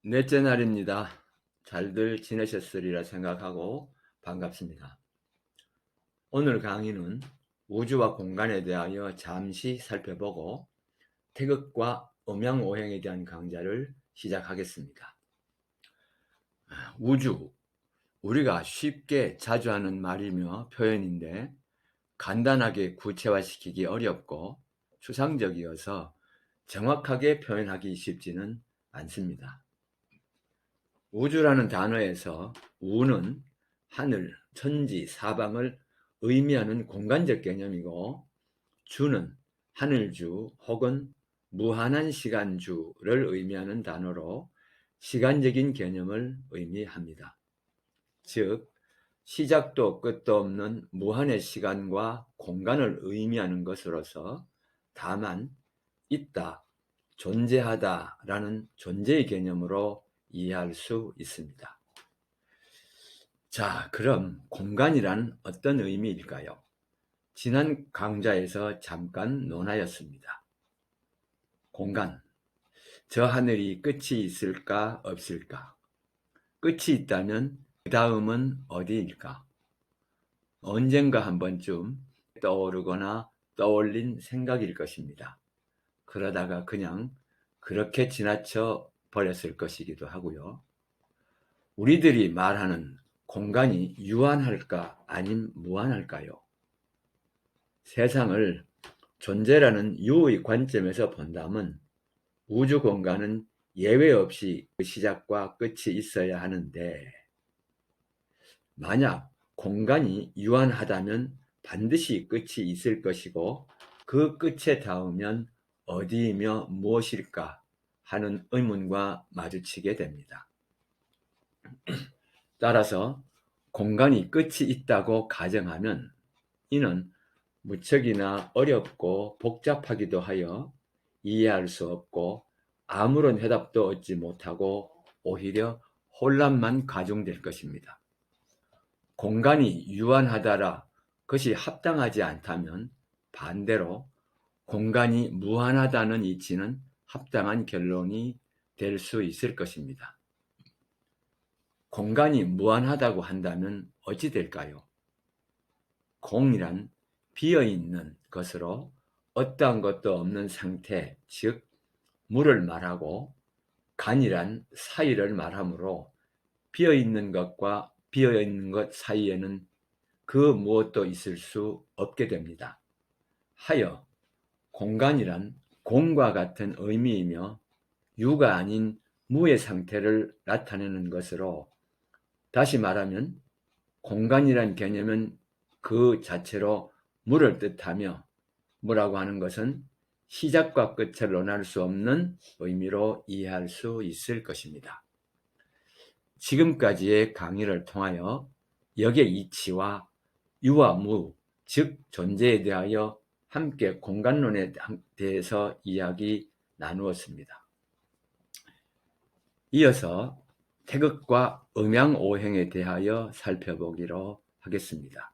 넷째 날입니다. 잘들 지내셨으리라 생각하고 반갑습니다. 오늘 강의는 우주와 공간에 대하여 잠시 살펴보고 태극과 음양오행에 대한 강좌를 시작하겠습니다. 우주, 우리가 쉽게 자주 하는 말이며 표현인데 간단하게 구체화시키기 어렵고 추상적이어서 정확하게 표현하기 쉽지는 않습니다. 우주라는 단어에서 우는 하늘, 천지, 사방을 의미하는 공간적 개념이고 주는 하늘주 혹은 무한한 시간주를 의미하는 단어로 시간적인 개념을 의미합니다. 즉, 시작도 끝도 없는 무한의 시간과 공간을 의미하는 것으로서 다만 있다, 존재하다라는 존재의 개념으로 이해할 수 있습니다. 자, 그럼 공간이란 어떤 의미일까요? 지난 강좌에서 잠깐 논하였습니다. 공간, 저 하늘이 끝이 있을까 없을까? 끝이 있다면 그 다음은 어디일까? 언젠가 한 번쯤 떠오르거나 떠올린 생각일 것입니다. 그러다가 그냥 그렇게 지나쳐 버렸을 것이기도 하고요. 우리들이 말하는 공간이 유한할까 아님 무한할까요? 세상을 존재라는 유의 관점에서 본다면 우주 공간은 예외 없이 시작과 끝이 있어야 하는데 만약 공간이 유한하다면 반드시 끝이 있을 것이고 그 끝에 닿으면 어디이며 무엇일까 하는 의문과 마주치게 됩니다. 따라서 공간이 끝이 있다고 가정하면 이는 무척이나 어렵고 복잡하기도 하여 이해할 수 없고 아무런 해답도 얻지 못하고 오히려 혼란만 가중될 것입니다. 공간이 유한하다라 그것이 합당하지 않다면 반대로 공간이 무한하다는 이치는 합당한 결론이 될 수 있을 것입니다. 공간이 무한하다고 한다면 어찌 될까요? 공이란 비어있는 것으로 어떠한 것도 없는 상태, 즉 물을 말하고 간이란 사이를 말하므로 비어있는 것과 비어있는 것 사이에는 그 무엇도 있을 수 없게 됩니다. 하여 공간이란 공과 같은 의미이며 유가 아닌 무의 상태를 나타내는 것으로 다시 말하면 공간이란 개념은 그 자체로 물을 뜻하며 무라고 하는 것은 시작과 끝을 논할 수 없는 의미로 이해할 수 있을 것입니다. 지금까지의 강의를 통하여 역의 이치와 유와 무, 즉 존재에 대하여 함께 공간론에 대해서 이야기 나누었습니다. 이어서 태극과 음양오행에 대하여 살펴보기로 하겠습니다.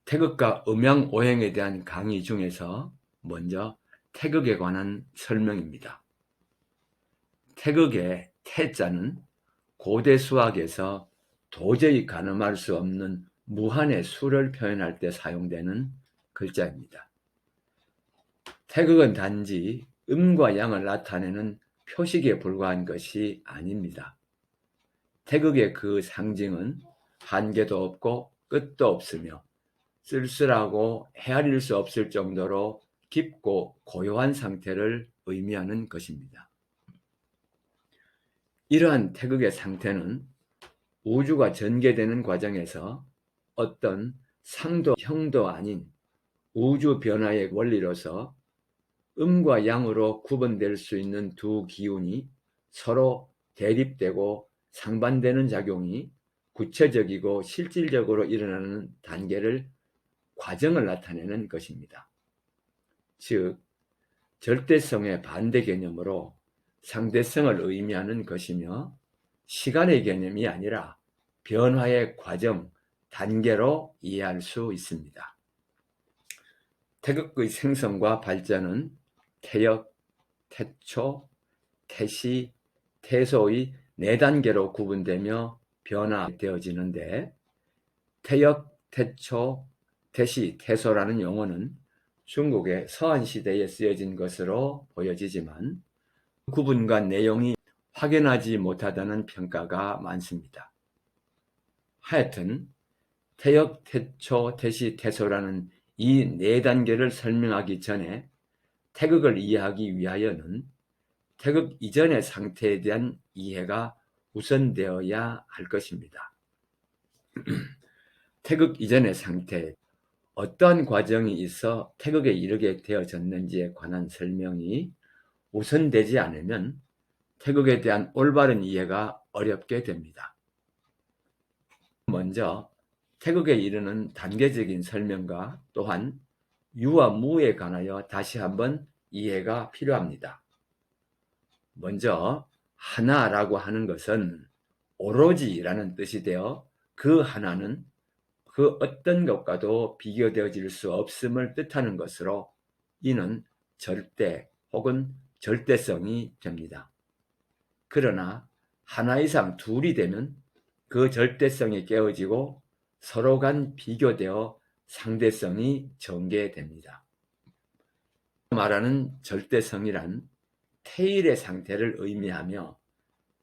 태극과 음양오행에 대한 강의 중에서 먼저 태극에 관한 설명입니다. 태극의 태자는 고대 수학에서 도저히 가늠할 수 없는 무한의 수를 표현할 때 사용되는 글자입니다. 태극은 단지 음과 양을 나타내는 표식에 불과한 것이 아닙니다. 태극의 그 상징은 한계도 없고 끝도 없으며 쓸쓸하고 헤아릴 수 없을 정도로 깊고 고요한 상태를 의미하는 것입니다. 이러한 태극의 상태는 우주가 전개되는 과정에서 어떤 상도 형도 아닌 우주 변화의 원리로서 음과 양으로 구분될 수 있는 두 기운이 서로 대립되고 상반되는 작용이 구체적이고 실질적으로 일어나는 단계를 과정을 나타내는 것입니다. 즉, 절대성의 반대 개념으로 상대성을 의미하는 것이며 시간의 개념이 아니라 변화의 과정, 단계로 이해할 수 있습니다. 태극의 생성과 발전은 태역, 태초, 태시, 태소의 4단계로 구분되며 변화되어지는데, 태역, 태초, 태시, 태소라는 용어는 중국의 서한시대에 쓰여진 것으로 보여지지만 구분과 내용이 확연하지 못하다는 평가가 많습니다. 하여튼 태역, 태초, 태시, 태소라는 이 4단계를 설명하기 전에 태극을 이해하기 위하여는 태극 이전의 상태에 대한 이해가 우선되어야 할 것입니다. 태극 이전의 상태, 어떠한 과정이 있어 태극에 이르게 되어졌는지에 관한 설명이 우선되지 않으면 태극에 대한 올바른 이해가 어렵게 됩니다. 먼저 태극에 이르는 단계적인 설명과 또한 유와 무에 관하여 다시 한번 이해가 필요합니다. 먼저 하나라고 하는 것은 오로지라는 뜻이 되어 그 하나는 그 어떤 것과도 비교되어질 수 없음을 뜻하는 것으로 이는 절대 혹은 절대성이 됩니다. 그러나 하나 이상 둘이 되면 그 절대성이 깨어지고 서로 간 비교되어 상대성이 전개됩니다. 말하는 절대성이란 태일의 상태를 의미하며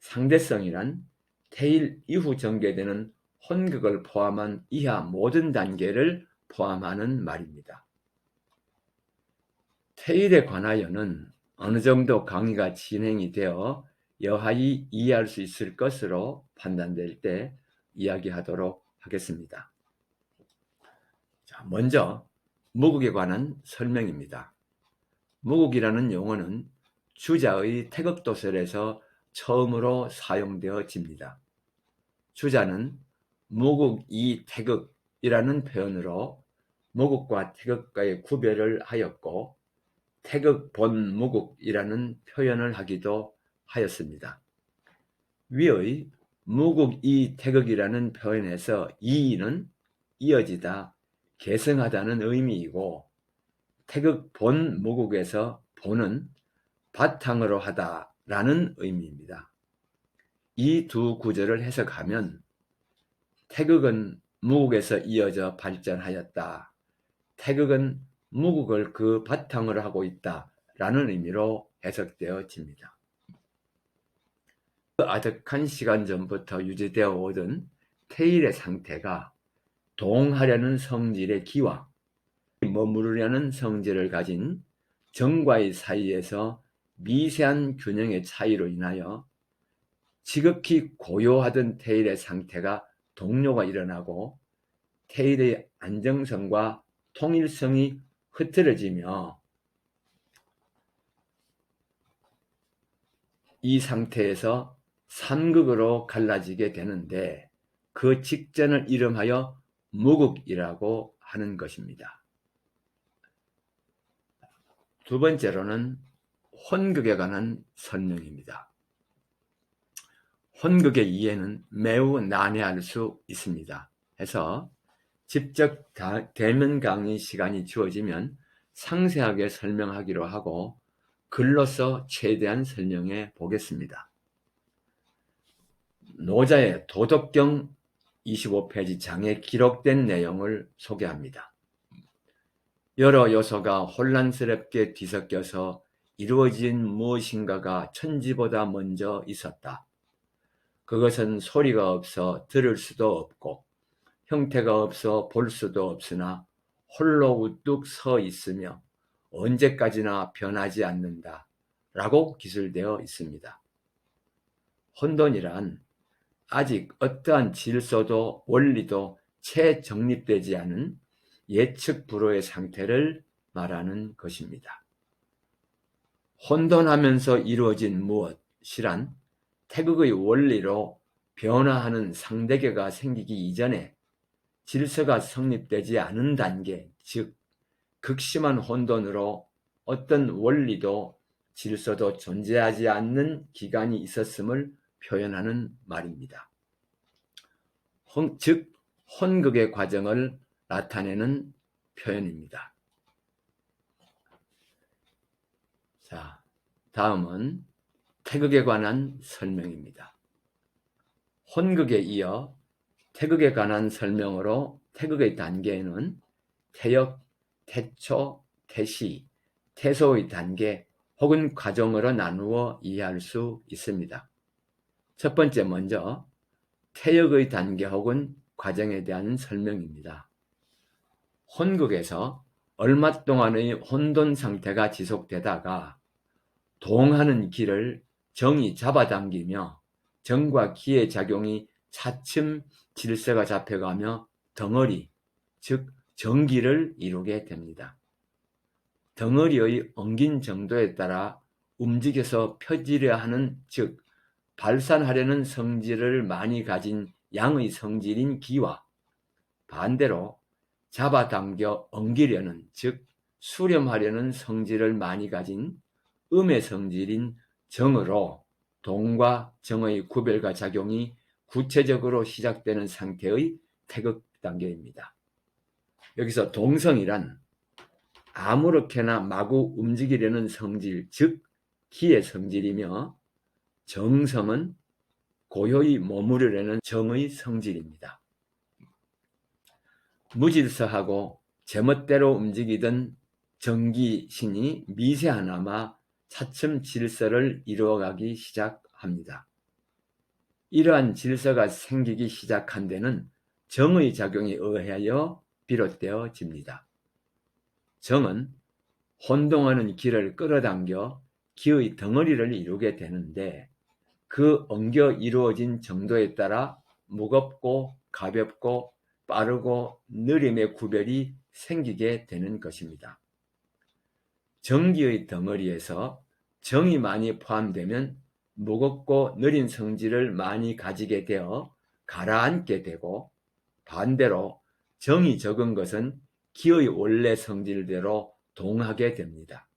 상대성이란 태일 이후 전개되는 혼극을 포함한 이하 모든 단계를 포함하는 말입니다. 태일에 관하여는 어느 정도 강의가 진행이 되어 여하이 이해할 수 있을 것으로 판단될 때 이야기하도록 하겠습니다. 먼저 무국에 관한 설명입니다. 무국이라는 용어는 주자의 태극도설에서 처음으로 사용되어집니다. 주자는 무국이태극이라는 표현으로 무국과 태극과의 구별을 하였고 태극본무국이라는 표현을 하기도 하였습니다. 위의 무국이태극이라는 표현에서 이는 이어지다, 계승하다는 의미이고 태극본무국에서 본은 바탕으로 하다라는 의미입니다. 이 두 구절을 해석하면 태극은 무국에서 이어져 발전하였다, 태극은 무국을 그 바탕으로 하고 있다 라는 의미로 해석되어집니다. 그 아득한 시간 전부터 유지되어 오던 태일의 상태가 동하려는 성질의 기와 머무르려는 성질을 가진 정과의 사이에서 미세한 균형의 차이로 인하여 지극히 고요하던 태일의 상태가 동요가 일어나고 태일의 안정성과 통일성이 흐트러지며 이 상태에서 삼극으로 갈라지게 되는데 그 직전을 이름하여 무극이라고 하는 것입니다. 두 번째로는 혼극에 관한 설명입니다. 혼극의 이해는 매우 난해할 수 있습니다. 해서 직접 대면 강의 시간이 주어지면 상세하게 설명하기로 하고 글로서 최대한 설명해 보겠습니다. 노자의 도덕경 25페이지 장에 기록된 내용을 소개합니다. 여러 요소가 혼란스럽게 뒤섞여서 이루어진 무엇인가가 천지보다 먼저 있었다. 그것은 소리가 없어 들을 수도 없고 형태가 없어 볼 수도 없으나 홀로 우뚝 서 있으며 언제까지나 변하지 않는다 라고 기술되어 있습니다. 혼돈이란 아직 어떠한 질서도 원리도 채 정립되지 않은 예측 불허의 상태를 말하는 것입니다. 혼돈하면서 이루어진 무엇이란 태극의 원리로 변화하는 상대계가 생기기 이전에 질서가 성립되지 않은 단계, 즉 극심한 혼돈으로 어떤 원리도 질서도 존재하지 않는 기간이 있었음을 표현하는 말입니다. 즉 혼극의 과정을 나타내는 표현입니다. 자, 다음은 태극에 관한 설명입니다. 혼극에 이어 태극에 관한 설명으로 태극의 단계에는 태역, 태초, 태시, 태소의 단계 혹은 과정으로 나누어 이해할 수 있습니다. 첫 번째 먼저 태역의 단계 혹은 과정에 대한 설명입니다. 혼극에서 얼마 동안의 혼돈 상태가 지속되다가 동하는 기를 정이 잡아당기며 정과 기의 작용이 차츰 질서가 잡혀가며 덩어리, 즉 정기를 이루게 됩니다. 덩어리의 엉긴 정도에 따라 움직여서 펴지려 하는, 즉 발산하려는 성질을 많이 가진 양의 성질인 기와 반대로 잡아당겨 엉기려는, 즉 수렴하려는 성질을 많이 가진 음의 성질인 정으로 동과 정의 구별과 작용이 구체적으로 시작되는 상태의 태극 단계입니다. 여기서 동성이란 아무렇게나 마구 움직이려는 성질, 즉 기의 성질이며 정성은 고요히 머무르려는 정의 성질입니다. 무질서하고 제멋대로 움직이던 정기신이 미세하나마 차츰 질서를 이루어가기 시작합니다. 이러한 질서가 생기기 시작한 데는 정의 작용에 의하여 비롯되어집니다. 정은 혼동하는 기를 끌어당겨 기의 덩어리를 이루게 되는데 그 엉겨 이루어진 정도에 따라 무겁고 가볍고 빠르고 느림의 구별이 생기게 되는 것입니다. 정기의 덩어리에서 정이 많이 포함되면 무겁고 느린 성질을 많이 가지게 되어 가라앉게 되고, 반대로 정이 적은 것은 기의 원래 성질대로 동하게 됩니다.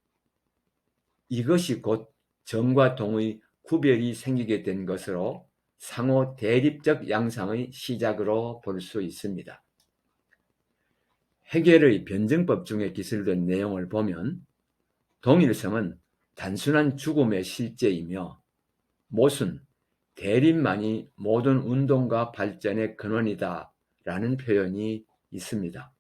이것이 곧 정과 동의 구별이 생기게 된 것으로 상호 대립적 양상의 시작으로 볼 수 있습니다. 해겔의 변증법 중에 기술된 내용을 보면 동일성은 단순한 죽음의 실제이며 모순, 대립만이 모든 운동과 발전의 근원이다 라는 표현이 있습니다.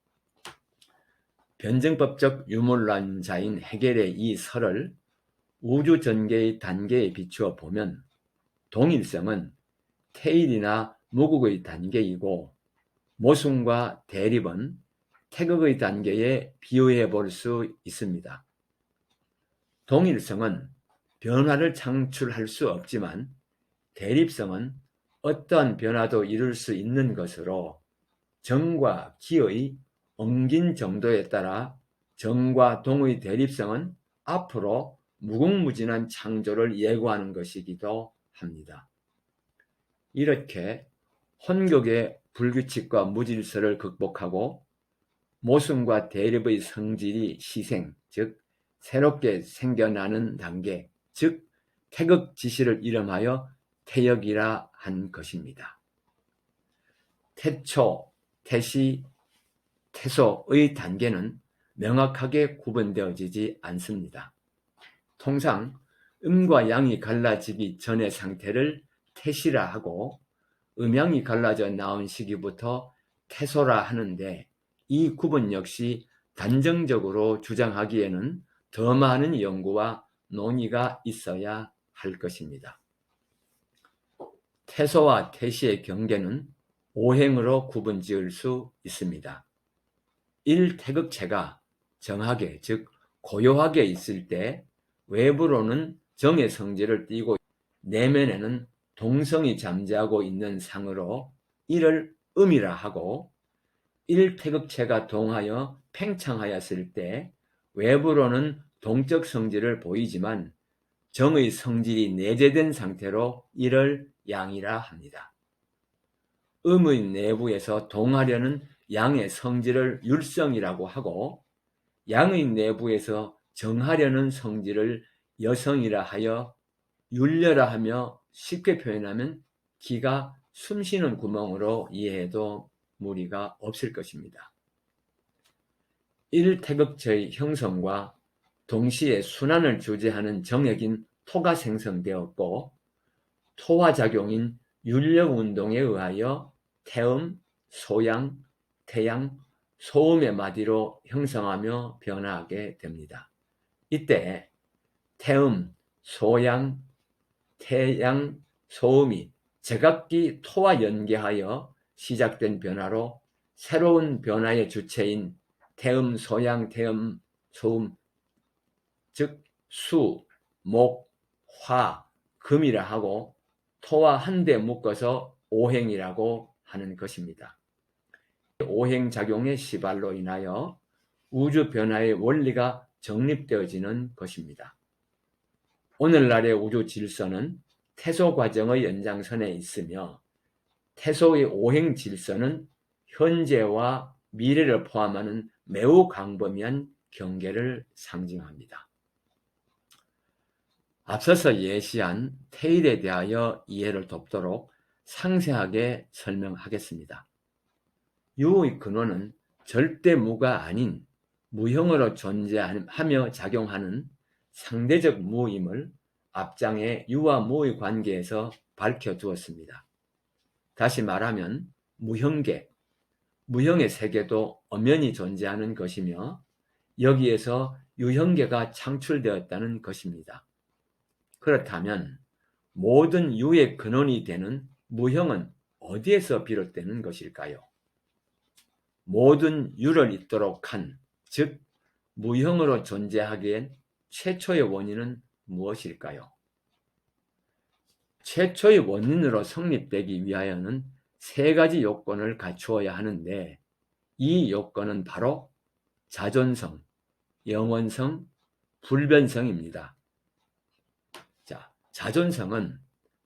변증법적 유물론자인 해겔의 이 설을 우주 전개의 단계에 비추어 보면 동일성은 태일이나 무극의 단계이고 모순과 대립은 태극의 단계에 비유해 볼 수 있습니다. 동일성은 변화를 창출할 수 없지만 대립성은 어떠한 변화도 이룰 수 있는 것으로 정과 기의 엉긴 정도에 따라 정과 동의 대립성은 앞으로 무궁무진한 창조를 예고하는 것이기도 합니다. 이렇게 혼극의 불규칙과 무질서를 극복하고 모순과 대립의 성질이 시생, 즉 새롭게 생겨나는 단계, 즉 태극 지시를 이름하여 태역이라 한 것입니다. 태초, 태시, 태소의 단계는 명확하게 구분되어지지 않습니다. 통상 음과 양이 갈라지기 전의 상태를 태시라 하고 음양이 갈라져 나온 시기부터 태소라 하는데 이 구분 역시 단정적으로 주장하기에는 더 많은 연구와 논의가 있어야 할 것입니다. 태소와 태시의 경계는 오행으로 구분지을 수 있습니다. 1태극체가 정하게, 즉 고요하게 있을 때 외부로는 정의 성질을 띠고 내면에는 동성이 잠재하고 있는 상으로 이를 음이라 하고, 1태극체가 동하여 팽창하였을 때 외부로는 동적 성질을 보이지만 정의 성질이 내재된 상태로 이를 양이라 합니다. 음의 내부에서 동하려는 양의 성질을 율성이라고 하고 양의 내부에서 정하려는 성질을 여성이라 하여 율려라 하며 쉽게 표현하면 기가 숨쉬는 구멍으로 이해해도 무리가 없을 것입니다. 1태극체의 형성과 동시에 순환을 주재하는 정액인 토가 생성되었고 토화 작용인 윤력 운동에 의하여 태음, 소양, 태양, 소음의 마디로 형성하며 변화하게 됩니다. 이때 태음, 소양, 태양, 소음이 제각기 토와 연계하여 시작된 변화로 새로운 변화의 주체인 태음, 소양, 태음, 소음, 즉 수, 목, 화, 금이라 하고 토와 한데 묶어서 오행이라고 하는 것입니다. 오행작용의 시발로 인하여 우주 변화의 원리가 정립되어지는 것입니다. 오늘날의 우주 질서는 태소 과정의 연장선에 있으며 태소의 오행 질서는 현재와 미래를 포함하는 매우 광범위한 경계를 상징합니다. 앞서서 예시한 태일에 대하여 이해를 돕도록 상세하게 설명하겠습니다. 유의 근원은 절대 무가 아닌 무형으로 존재하며 작용하는 상대적 무임을 앞장에 유와 무의 관계에서 밝혀두었습니다. 다시 말하면 무형계, 무형의 세계도 엄연히 존재하는 것이며 여기에서 유형계가 창출되었다는 것입니다. 그렇다면 모든 유의 근원이 되는 무형은 어디에서 비롯되는 것일까요? 모든 유를 잇도록 한, 즉 무형으로 존재하기엔 최초의 원인은 무엇일까요? 최초의 원인으로 성립되기 위하여는 세 가지 요건을 갖추어야 하는데 이 요건은 바로 자존성, 영원성, 불변성입니다. 자, 자존성은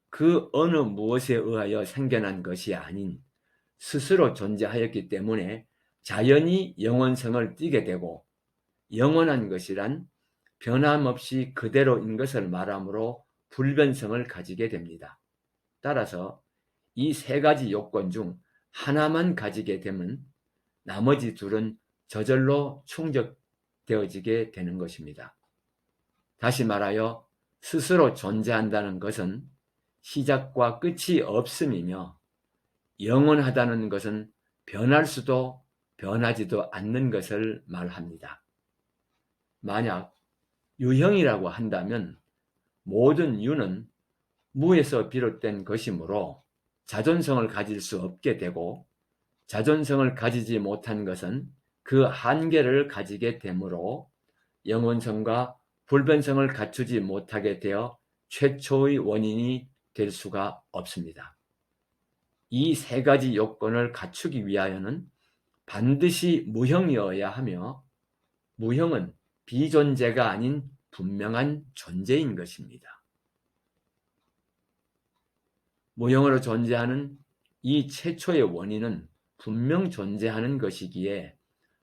그 어느 무엇에 의하여 생겨난 것이 아닌 스스로 존재하였기 때문에 자연히 영원성을 띠게 되고 영원한 것이란 변함없이 그대로인 것을 말하므로 불변성을 가지게 됩니다. 따라서 이 세 가지 요건 중 하나만 가지게 되면 나머지 둘은 저절로 충족되어지게 되는 것입니다. 다시 말하여 스스로 존재한다는 것은 시작과 끝이 없음이며 영원하다는 것은 변할 수도 변하지도 않는 것을 말합니다. 만약 유형이라고 한다면 모든 유는 무에서 비롯된 것이므로 자존성을 가질 수 없게 되고 자존성을 가지지 못한 것은 그 한계를 가지게 되므로 영원성과 불변성을 갖추지 못하게 되어 최초의 원인이 될 수가 없습니다. 이 세 가지 요건을 갖추기 위하여는 반드시 무형이어야 하며 무형은 비존재가 아닌 분명한 존재인 것입니다. 무형으로 존재하는 이 최초의 원인은 분명 존재하는 것이기에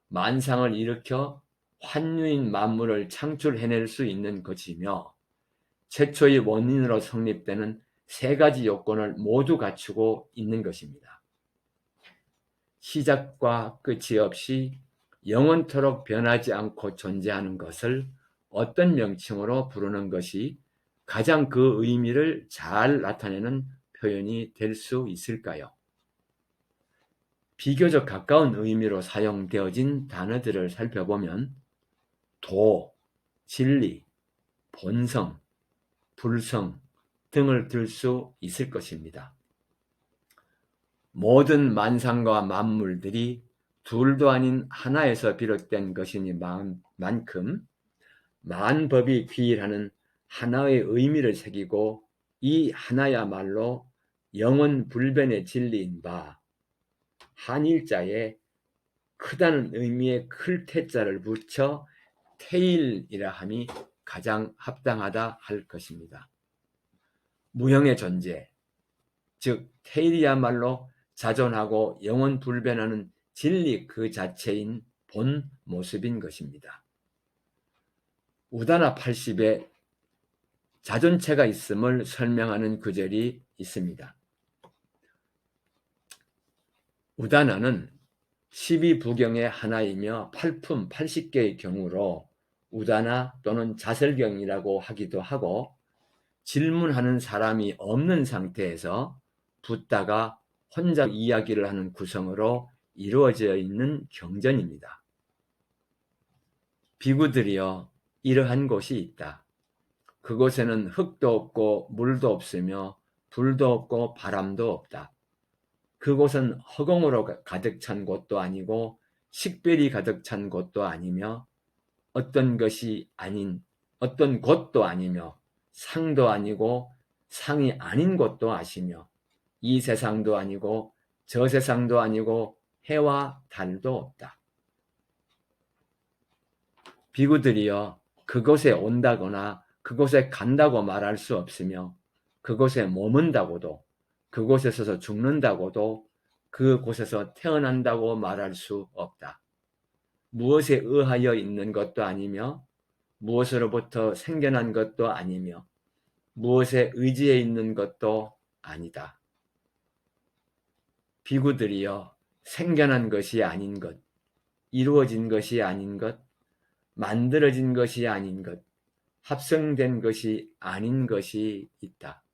만상을 일으켜 환유인 만물을 창출해낼 수 있는 것이며 최초의 원인으로 성립되는 세 가지 요건을 모두 갖추고 있는 것입니다. 시작과 끝이 없이 영원토록 변하지 않고 존재하는 것을 어떤 명칭으로 부르는 것이 가장 그 의미를 잘 나타내는 표현이 될 수 있을까요? 비교적 가까운 의미로 사용되어진 단어들을 살펴보면 도, 진리, 본성, 불성 등을 들 수 있을 것입니다. 모든 만상과 만물들이 둘도 아닌 하나에서 비롯된 것이니만큼 만법이 귀일하는 하나의 의미를 새기고 이 하나야말로 영원 불변의 진리인 바 한일자에 크다는 의미의 클 태자를 붙여 태일이라 함이 가장 합당하다 할 것입니다. 무형의 존재, 즉 태일이야말로 자존하고 영원 불변하는 진리 그 자체인 본 모습인 것입니다. 우다나 80에 자존체가 있음을 설명하는 구절이 있습니다. 우다나는 12부경의 하나이며 8품 80개의 경우로 우다나 또는 자설경이라고 하기도 하고 질문하는 사람이 없는 상태에서 붓다가 혼자 이야기를 하는 구성으로 이루어져 있는 경전입니다. 비구들이여, 이러한 곳이 있다. 그곳에는 흙도 없고 물도 없으며 불도 없고 바람도 없다. 그곳은 허공으로 가득 찬 곳도 아니고 식별이 가득 찬 곳도 아니며 어떤 곳도 아니며 상도 아니고 상이 아닌 곳도 아시며 이 세상도 아니고 저 세상도 아니고 해와 달도 없다. 비구들이여, 그곳에 온다거나 그곳에 간다고 말할 수 없으며 그곳에 머문다고도 그곳에서 죽는다고도 그곳에서 태어난다고 말할 수 없다. 무엇에 의하여 있는 것도 아니며 무엇으로부터 생겨난 것도 아니며 무엇에 의지해 있는 것도 아니다. 비구들이여, 생겨난 것이 아닌 것, 이루어진 것이 아닌 것, 만들어진 것이 아닌 것, 합성된 것이 아닌 것이 있다.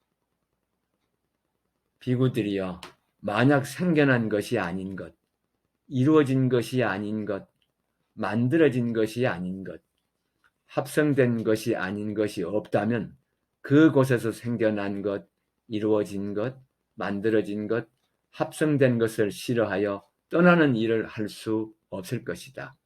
비구들이여, 만약 생겨난 것이 아닌 것, 이루어진 것이 아닌 것, 만들어진 것이 아닌 것, 합성된 것이 아닌 것이 없다면 그곳에서 생겨난 것, 이루어진 것, 만들어진 것, 합성된 것을 싫어하여 떠나는 일을 할 수 없을 것이다.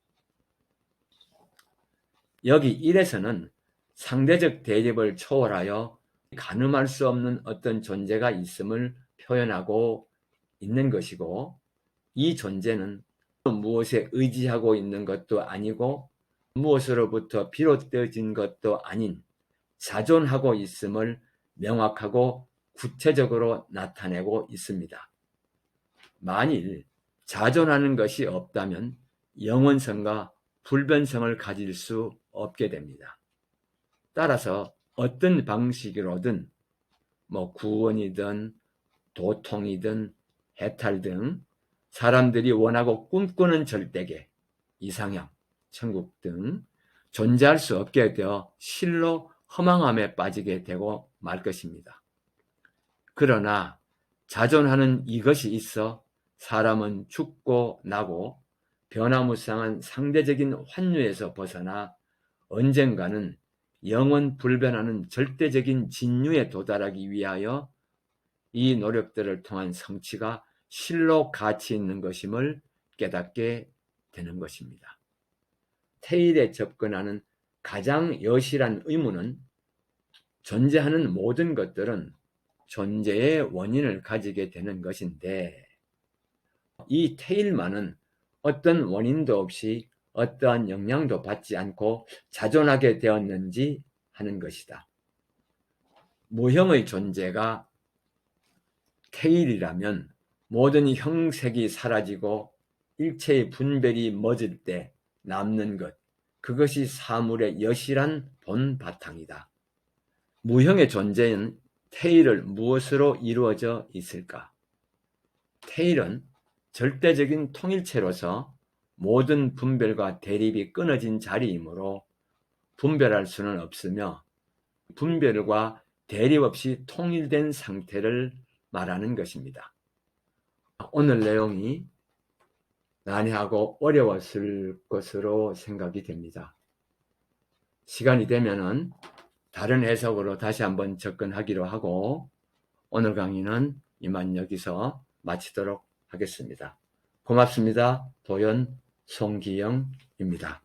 여기 1에서는 상대적 대립을 초월하여 가늠할 수 없는 어떤 존재가 있음을 표현하고 있는 것이고, 이 존재는 무엇에 의지하고 있는 것도 아니고 무엇으로부터 비롯되어진 것도 아닌 자존하고 있음을 명확하고 구체적으로 나타내고 있습니다. 만일 자존하는 것이 없다면 영원성과 불변성을 가질 수 없게 됩니다. 따라서 어떤 방식으로든 구원이든 도통이든 해탈 등 사람들이 원하고 꿈꾸는 절대계, 이상향, 천국 등 존재할 수 없게 되어 실로 허망함에 빠지게 되고 말 것입니다. 그러나 자존하는 이것이 있어 사람은 죽고 나고 변화무쌍한 상대적인 환유에서 벗어나 언젠가는 영원 불변하는 절대적인 진유에 도달하기 위하여 이 노력들을 통한 성취가 실로 가치 있는 것임을 깨닫게 되는 것입니다. 태일에 접근하는 가장 여실한 의무는 존재하는 모든 것들은 존재의 원인을 가지게 되는 것인데, 이 태일만은 어떤 원인도 없이 어떠한 영향도 받지 않고 자존하게 되었는지 하는 것이다. 무형의 존재가 태일이라면 모든 형색이 사라지고 일체의 분별이 멎을 때 남는 것, 그것이 사물의 여실한 본 바탕이다. 무형의 존재는 태일을 무엇으로 이루어져 있을까? 태일은 절대적인 통일체로서 모든 분별과 대립이 끊어진 자리이므로 분별할 수는 없으며 분별과 대립 없이 통일된 상태를 말하는 것입니다. 오늘 내용이 난해하고 어려웠을 것으로 생각이 됩니다. 시간이 되면은 다른 해석으로 다시 한번 접근하기로 하고, 오늘 강의는 이만 여기서 마치도록 하겠습니다. 고맙습니다. 도연 송기영입니다.